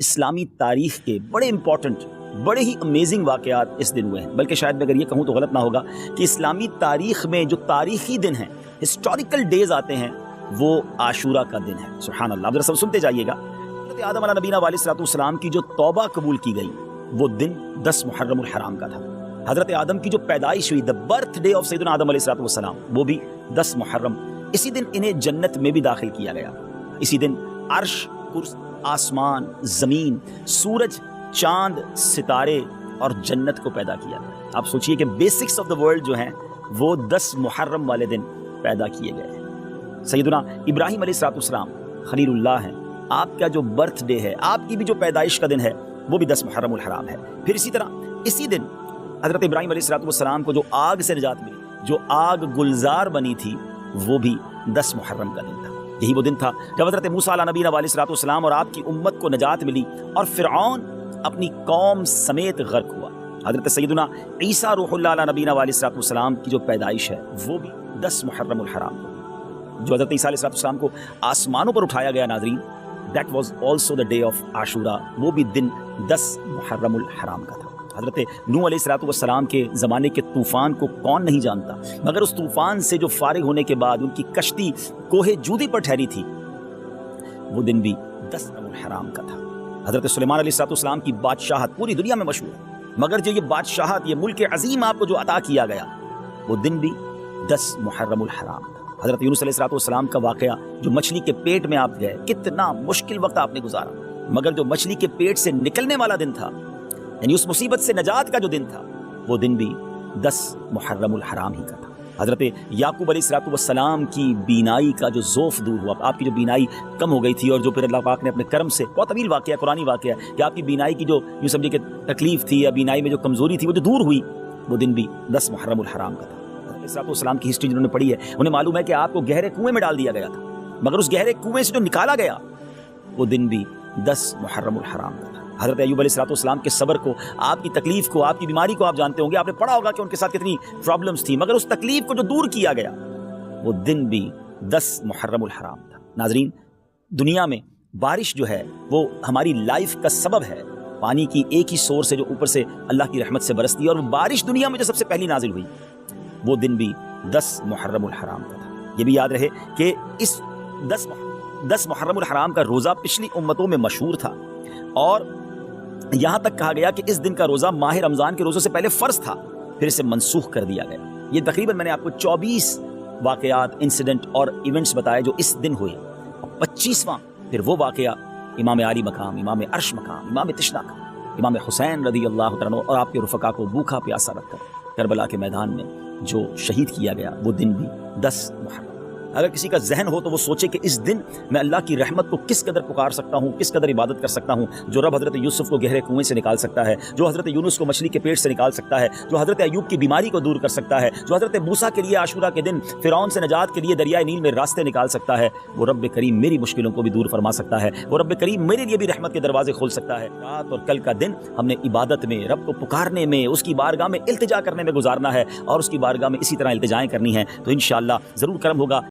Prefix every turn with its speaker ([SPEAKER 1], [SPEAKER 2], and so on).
[SPEAKER 1] اسلامی تاریخ کے بڑے امپورٹنٹ، بڑے ہی امیزنگ واقعات اس دن ہوئے ہیں، بلکہ شاید میں اگر یہ کہوں تو غلط نہ ہوگا کہ اسلامی تاریخ میں جو تاریخی دن ہیں، ہسٹوریکل ڈیز آتے ہیں، وہ عاشورہ کا دن ہے۔ سبحان اللہ۔ اب ذرا سب سنتے جائیے گا۔ حضرت آدم علیہ نبینا علیہ الصلوۃ والسلام کی جو توبہ قبول کی گئی وہ دن 10 محرم الحرام کا تھا۔ حضرت آدم کی جو پیدائش ہوئی، دا برتھ ڈے آف سیدنا آدم علیہ الصلوۃ والسلام، وہ بھی 10 محرم۔ اسی دن انہیں جنت میں بھی داخل کیا گیا۔ اسی دن عرش، کرسی، آسمان، زمین، سورج، چاند، ستارے اور جنت کو پیدا کیا گیا۔ آپ سوچئے کہ بیسکس آف دا ورلڈ جو ہیں وہ 10 محرم والے دن پیدا کیے گئے ہیں۔ سیدنا ابراہیم علیہ السلام خلیل اللہ ہیں، آپ کا جو برتھ ڈے ہے، آپ کی بھی جو پیدائش کا دن ہے وہ بھی 10 محرم الحرام ہے۔ پھر اسی طرح اسی دن حضرت ابراہیم علیہ السلام کو جو آگ سے نجات ملی، جو آگ گلزار بنی تھی، وہ بھی 10 محرم کا دن تھا۔ یہی وہ دن تھا جب حضرت موسیٰ علیہ نبینا علیہ السلام اور آپ کی امت کو نجات ملی اور فرعون اپنی قوم سمیت غرق ہوا۔ حضرت سیدنا عیسیٰ روح اللہ علیہ نبینا علیہ السلام کی جو پیدائش ہے وہ بھی 10 محرم الحرام کو، جو حضرت عیسیٰ علیہ السلام کو آسمانوں پر اٹھایا گیا۔ ناظرین، that was also the day of Ashura, وہ بھی دن 10 محرم الحرام کا تھا۔ حضرت نوح علیہ السلام کے زمانے کے طوفان کو کون نہیں جانتا، مگر اس طوفان سے جو فارغ ہونے کے بعد ان کی کشتی کوہ جودی پر ٹھہری تھی، وہ دن بھی 10 محرم الحرام کا تھا۔ حضرت سلیمان علیہ السلام کی بادشاہت پوری دنیا میں مشہور ہے، مگر جو یہ بادشاہت، یہ ملک عظیم آپ کو جو عطا کیا گیا، وہ دن بھی 10 محرم الحرام تھا۔ حضرت یونس علیہ السلام کا واقعہ، جو مچھلی کے پیٹ میں آپ گئے، کتنا مشکل وقت آپ نے گزارا، مگر جو مچھلی کے پیٹ سے نکلنے والا دن تھا، یعنی اس مصیبت سے نجات کا جو دن تھا، وہ دن بھی 10 محرم الحرام ہی کا تھا۔ حضرت یعقوب علیہ السلام کی بینائی کا جو ذوف دور ہوا، آپ کی جو بینائی کم ہو گئی تھی، اور جو پھر اللہ پاک نے اپنے کرم سے، بہت طویل واقعہ، قرآنی واقعہ ہے کہ آپ کی بینائی کی جو یوں سمجھے کہ تکلیف تھی یا بینائی میں جو کمزوری تھی، وہ جو دور ہوئی، وہ دن بھی 10 محرم الحرام کا تھا۔ حضرت السلام کی ہسٹری جنہوں نے پڑھی ہے انہیں معلوم ہے کہ آپ کو گہرے کنویں میں ڈال دیا گیا تھا، مگر اس گہرے کنویں سے جو نکالا گیا، وہ دن بھی 10 محرم الحرام کا تھا۔ حضرت ایوب علیہ السلام کے صبر کو، آپ کی تکلیف کو، آپ کی بیماری کو آپ جانتے ہوں گے، آپ نے پڑھا ہوگا کہ ان کے ساتھ کتنی پرابلمز تھی، مگر اس تکلیف کو جو دور کیا گیا، وہ دن بھی 10 محرم الحرام تھا۔ ناظرین، دنیا میں بارش جو ہے وہ ہماری لائف کا سبب ہے۔ پانی کی ایک ہی سورس ہے جو اوپر سے اللہ کی رحمت سے برستی ہے، اور وہ بارش دنیا میں جو سب سے پہلی نازل ہوئی، وہ دن بھی 10 محرم الحرام کا تھا۔ یہ بھی یاد رہے کہ اس 10 محرم الحرام کا روزہ پچھلی امتوں میں مشہور تھا، اور یہاں تک کہا گیا کہ اس دن کا روزہ ماہ رمضان کے روزوں سے پہلے فرض تھا، پھر اسے منسوخ کر دیا گیا۔ یہ تقریباً میں نے آپ کو 24 واقعات، انسیڈنٹ اور ایونٹس بتائے جو اس دن ہوئے، اور 25واں پھر وہ واقعہ امام علی مقام، امام عرش مقام، امام تشنا کا، امام حسین رضی اللہ تعالیٰ عنہ اور آپ کے رفقا کو بھوکا پیاسا رکھ کر کربلا کے میدان میں جو شہید کیا گیا، وہ دن بھی 10 محرم۔ اگر کسی کا ذہن ہو تو وہ سوچے کہ اس دن میں اللہ کی رحمت کو کس قدر پکار سکتا ہوں، کس قدر عبادت کر سکتا ہوں، جو رب حضرت یوسف کو گہرے کنویں سے نکال سکتا ہے، جو حضرت یونس کو مچھلی کے پیٹ سے نکال سکتا ہے، جو حضرت ایوب کی بیماری کو دور کر سکتا ہے، جو حضرت موسیٰ کے لیے عاشورہ کے دن فرعون سے نجات کے لیے دریائے نیل میں راستے نکال سکتا ہے، وہ رب کریم میری مشکلوں کو بھی دور فرما سکتا ہے، وہ رب کریم میرے لیے بھی رحمت کے دروازے کھول سکتا ہے۔ رات اور کل کا دن ہم نے عبادت میں، رب کو پکارنے میں، اس کی بارگاہ میں التجا کرنے میں گزارنا ہے، اور اس کی بارگاہ میں اسی طرح التجائیں کرنی ہیں، تو انشاءاللہ ضرور کرم ہوگا۔